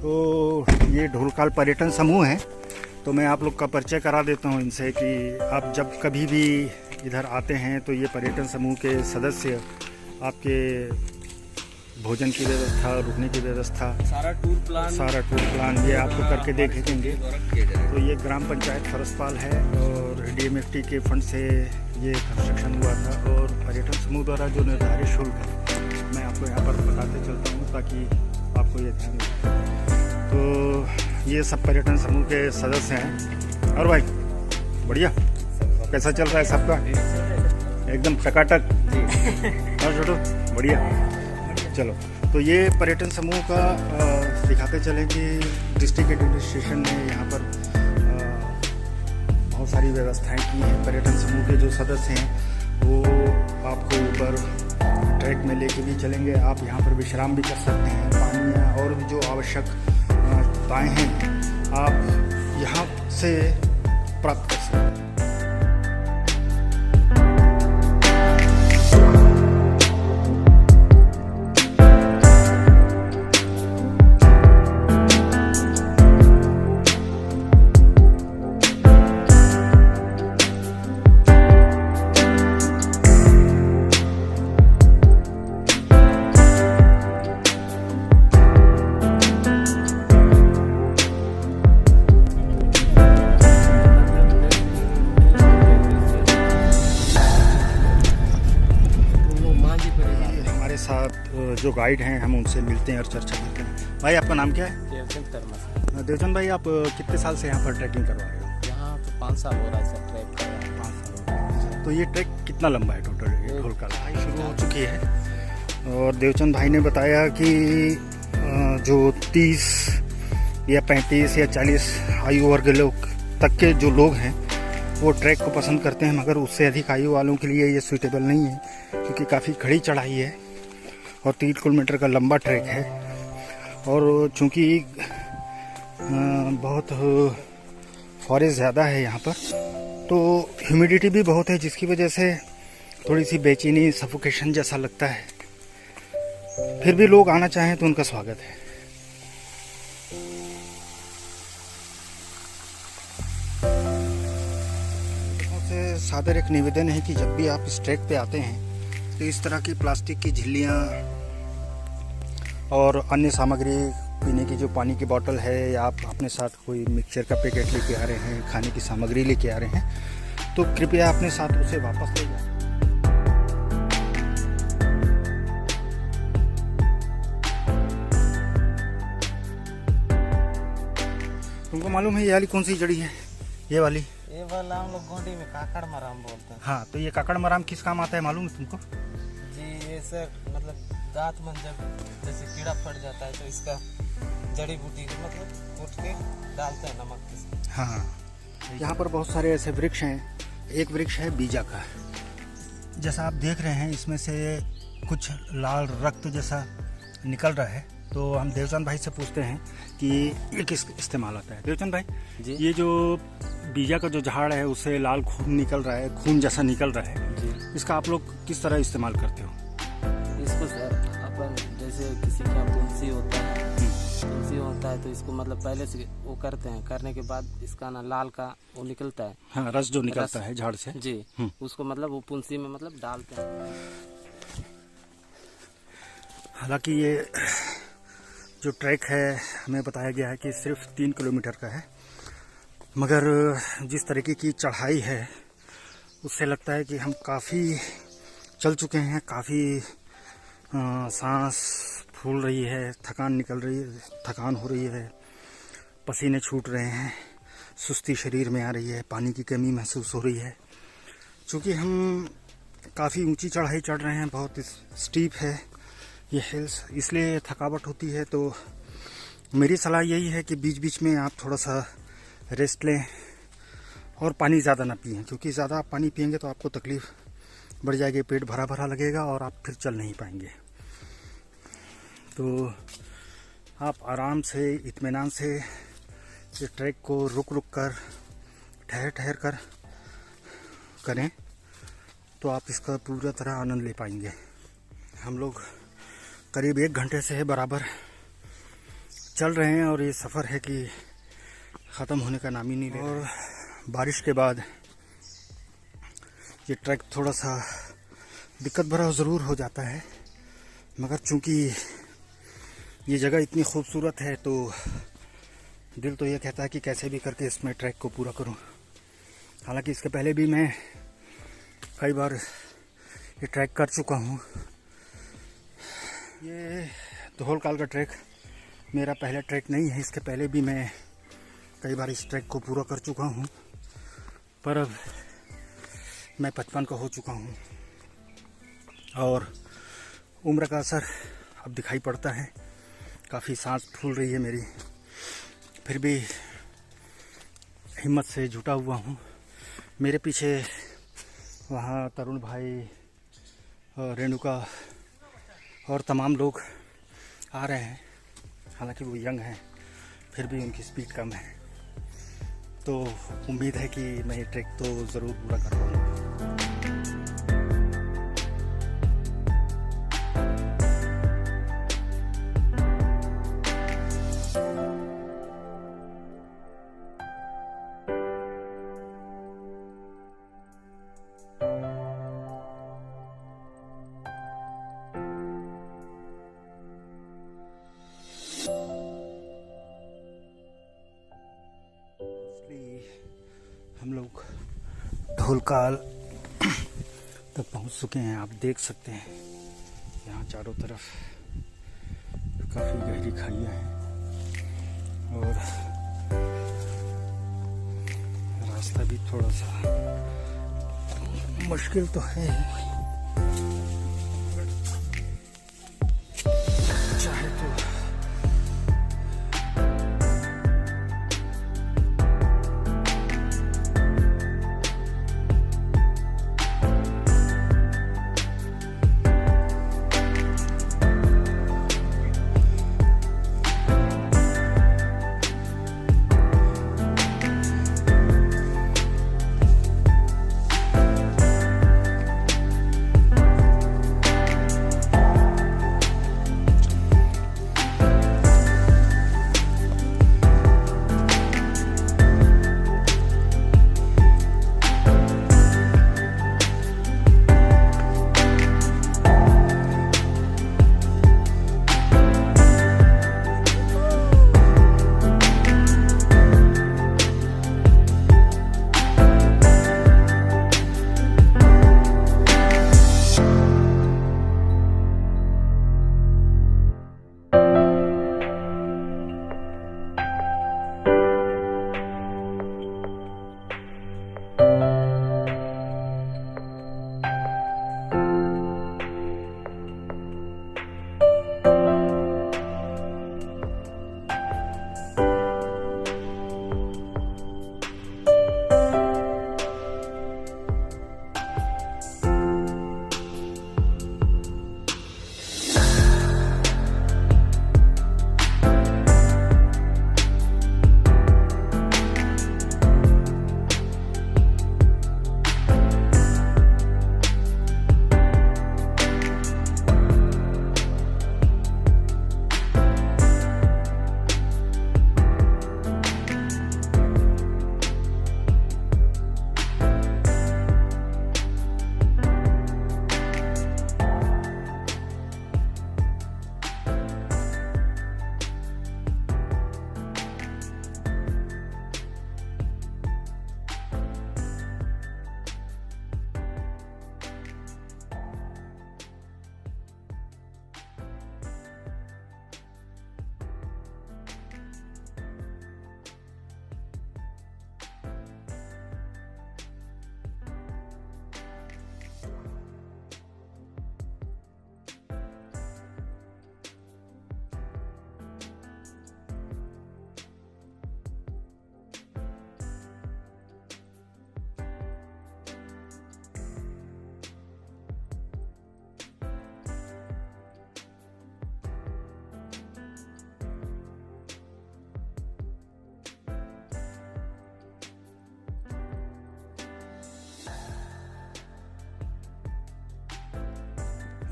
तो ये ढोलकाल पर्यटन समूह है, तो मैं आप लोग का परिचय करा देता हूँ इनसे कि आप जब कभी भी इधर आते हैं तो ये पर्यटन समूह के सदस्य आपके भोजन की व्यवस्था, रुकने की व्यवस्था, सारा टूर प्लान ये आपको करके देखेंगे। तो ये ग्राम पंचायत फरसपाल है और डीएमएफटी के फंड से ये कंस्ट्रक्शन हुआ था और पर्यटन समूह द्वारा जो निर्धारित शुल्क है मैं आपको यहाँ पर बताते चलता हूँ ताकि आपको ये ध्यान रहे। तो ये सब पर्यटन समूह के सदस्य हैं। और भाई बढ़िया, कैसा चल रहा है सबका? एकदम टकाटक और छोटो बढ़िया। चलो, तो ये पर्यटन समूह का दिखाते चलें कि डिस्ट्रिक्ट एडमिनिस्ट्रेशन ने यहाँ पर बहुत सारी व्यवस्थाएं की हैं। पर्यटन समूह के जो सदस्य हैं वो आपको ऊपर ट्रैक में लेके भी चलेंगे, आप यहाँ पर विश्राम भी कर सकते हैं, पानी और भी जो आवश्यकताएं हैं आप यहाँ से प्राप्त कर सकते हैं। साथ जो गाइड हैं हम उनसे मिलते हैं और चर्चा करते हैं। भाई आपका नाम क्या है? देवचंद भाई, आप कितने साल से यहाँ पर ट्रैकिंग करवा रहे हो? यहाँ तो 5 साल हो रहा है सर ट्रैक कर रहा है। 5 साल। तो ये ट्रैक कितना लंबा है टोटल? ढोलकाल शुरू हो चुकी है और देवचंद भाई ने बताया कि जो 30 या 35 या 40 आयु वर्ग लोग तक के जो लोग हैं वो ट्रैक को पसंद करते हैं, मगर उससे अधिक आयु वालों के लिए ये सूटेबल नहीं है क्योंकि काफ़ी खड़ी चढ़ाई है और 3 किलोमीटर का लंबा ट्रैक है। और चूँकि बहुत फॉरेस्ट ज़्यादा है यहाँ पर, तो ह्यूमिडिटी भी बहुत है जिसकी वजह से थोड़ी सी बेचैनी, सफोकेशन जैसा लगता है। फिर भी लोग आना चाहें तो उनका स्वागत है। सादर एक निवेदन है कि जब भी आप इस ट्रैक पे आते हैं तो इस तरह की प्लास्टिक की झिल्लियाँ और अन्य सामग्री, पीने की जो पानी की बोतल है या आप अपने साथ कोई मिक्सचर का पैकेट लेके आ रहे हैं, खाने की सामग्री लेके आ रहे हैं, तो कृपया अपने साथ उसे वापस ले जाएं। तुमको मालूम है ये वाली कौन सी जड़ी है? ये वाली हम लोग गोंडी में काकड़ मराम बोलते हैं। हाँ, तो ये काकड़ मराम किस काम आता है मालूम है तुमको? जी ये सर मतलब दांत में जब जैसे कीड़ा फट जाता है तो इसका जड़ी बूटी मतलब कूट के डालते हैं नमक के साथ। हाँ, यहाँ पर बहुत सारे ऐसे वृक्ष हैं। एक वृक्ष है बीजा का, जैसा आप देख रहे हैं इसमें से कुछ लाल रक्त जैसा निकल रहा है। तो हम देवचंद भाई से पूछते हैं कि ये किस इस्तेमाल आता है। देवचंद भाई जी, ये जो बीजा का जो झाड़ है उससे लाल खून निकल रहा है, खून जैसा निकल रहा है जी, इसका आप लोग किस तरह इस्तेमाल करते हो? इसको सर अपन जैसे किसी का तुलसी होता है तो इसको मतलब पहले से वो करते हैं, करने के बाद इसका ना लाल का वो निकलता है। हाँ, रस जो निकलता है झाड़ से जी, उसको मतलब वो तुलसी में मतलब डालते हैं। हालांकि ये जो ट्रैक है हमें बताया गया है कि सिर्फ 3 किलोमीटर का है, मगर जिस तरीके की चढ़ाई है उससे लगता है कि हम काफ़ी चल चुके हैं। काफ़ी सांस फूल रही है, थकान निकल रही है, थकान हो रही है, पसीने छूट रहे हैं, सुस्ती शरीर में आ रही है, पानी की कमी महसूस हो रही है। चूँकि हम काफ़ी ऊंची चढ़ाई चढ़ रहे हैं, बहुत स्टीप है ये हिल्स, इसलिए थकावट होती है। तो मेरी सलाह यही है कि बीच बीच में आप थोड़ा सा रेस्ट लें और पानी ज़्यादा ना पिएं, क्योंकि ज़्यादा आप पानी पिएंगे तो आपको तकलीफ़ बढ़ जाएगी, पेट भरा भरा लगेगा और आप फिर चल नहीं पाएंगे। तो आप आराम से, इत्मीनान से इस ट्रैक को रुक रुक कर, ठहर ठहर कर करें तो आप इसका पूरा तरह आनंद ले पाएंगे। हम लोग करीब 1 घंटे से बराबर चल रहे हैं और ये सफ़र है कि ख़त्म होने का नाम ही नहीं ले रहा। और बारिश के बाद ये ट्रैक थोड़ा सा दिक्कत भरा ज़रूर हो जाता है, मगर चूंकि ये जगह इतनी खूबसूरत है तो दिल तो ये कहता है कि कैसे भी करके इसमें ट्रैक को पूरा करूं। हालांकि इसके पहले भी मैं कई बार ये ट्रैक कर चुका हूं। ये धौलकाल का ट्रैक मेरा पहला ट्रैक नहीं है, इसके पहले भी मैं कई बार इस ट्रैक को पूरा कर चुका हूं, पर अब मैं 55 का हो चुका हूं और उम्र का असर अब दिखाई पड़ता है। काफ़ी सांस फूल रही है मेरी, फिर भी हिम्मत से जुटा हुआ हूँ। मेरे पीछे वहाँ तरुण भाई और रेणुका और तमाम लोग आ रहे हैं। हालांकि वो यंग हैं, फिर भी उनकी स्पीड कम है, तो उम्मीद है कि मैं ये ट्रैक तो ज़रूर पूरा कर पाऊँगा। हम लोग धौलकाल तक पहुंच चुके हैं। आप देख सकते हैं यहाँ चारों तरफ काफ़ी गहरी खाइयाँ हैं और रास्ता भी थोड़ा सा मुश्किल तो है, चाहे तो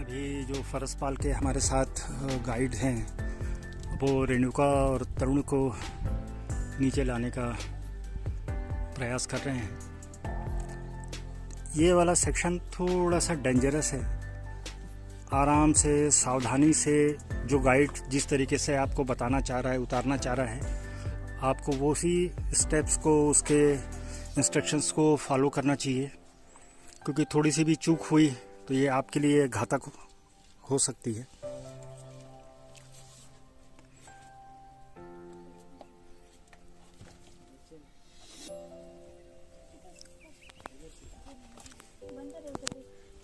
अभी जो फरसपाल के हमारे साथ गाइड हैं वो रेणुका और तरुण को नीचे लाने का प्रयास कर रहे हैं। ये वाला सेक्शन थोड़ा सा डेंजरस है। आराम से, सावधानी से जो गाइड जिस तरीके से आपको बताना चाह रहा है, उतारना चाह रहा है, आपको वो उसी स्टेप्स को, उसके इंस्ट्रक्शंस को फॉलो करना चाहिए, क्योंकि थोड़ी सी भी चूक हुई तो ये आपके लिए घातक हो सकती है।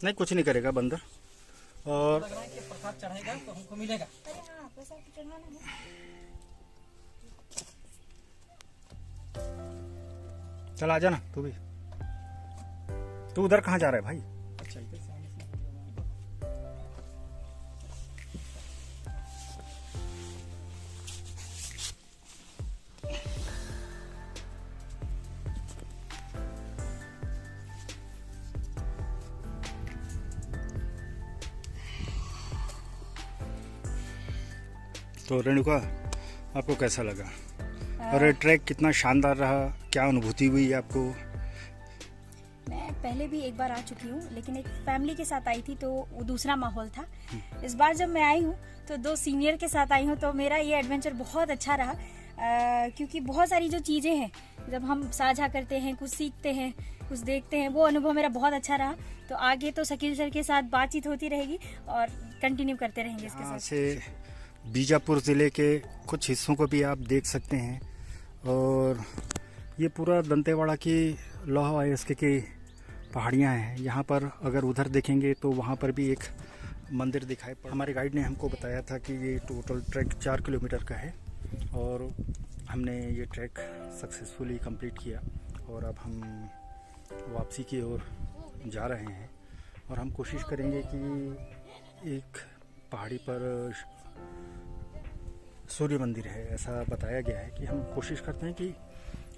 नहीं, कुछ नहीं करेगा बंदर। और लग रहा है कि प्रसाद चढ़ेगा तो हमको मिलेगा। अरे हाँ, प्रसाद तो चढ़ाना है। चल आ जाना तू भी। तू उधर कहाँ जा रहा है भाई? अच्छा, इधर से आने से तो रेणुका, आपको कैसा लगा और ये ट्रैक कितना शानदार रहा? क्या अनुभूति हुई आपको? मैं पहले भी एक बार आ चुकी हूँ, लेकिन एक फैमिली के साथ आई थी तो वो दूसरा माहौल था। इस बार जब मैं आई हूँ तो 2 सीनियर के साथ आई हूँ, तो मेरा ये एडवेंचर बहुत अच्छा रहा। क्योंकि बहुत सारी जो चीज़ें हैं, जब हम साझा करते हैं, कुछ सीखते हैं, कुछ देखते हैं, वो अनुभव मेरा बहुत अच्छा रहा। तो आगे तो शकील सर के साथ बातचीत होती रहेगी और कंटिन्यू करते रहेंगे इसके यहाँ साथ। से बीजापुर ज़िले के कुछ हिस्सों को भी आप देख सकते हैं। और ये पूरा दंतेवाड़ा की लोहा अयस्क की पहाड़ियाँ हैं। यहाँ पर अगर उधर देखेंगे तो वहाँ पर भी एक मंदिर दिखाई पड़ा। हमारे गाइड ने हमको बताया था कि ये टोटल ट्रैक 4 किलोमीटर का है और हमने ये ट्रैक सक्सेसफुली कंप्लीट किया और अब हम वापसी की ओर जा रहे हैं। और हम कोशिश करेंगे कि एक पहाड़ी पर सूर्य मंदिर है, ऐसा बताया गया है कि हम कोशिश करते हैं कि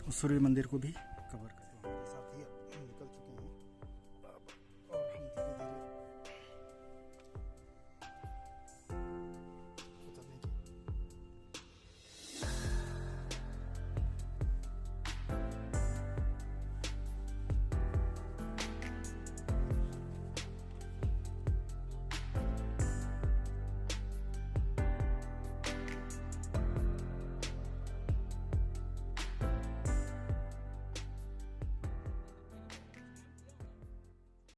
उस सूर्य मंदिर को भी कवर करें।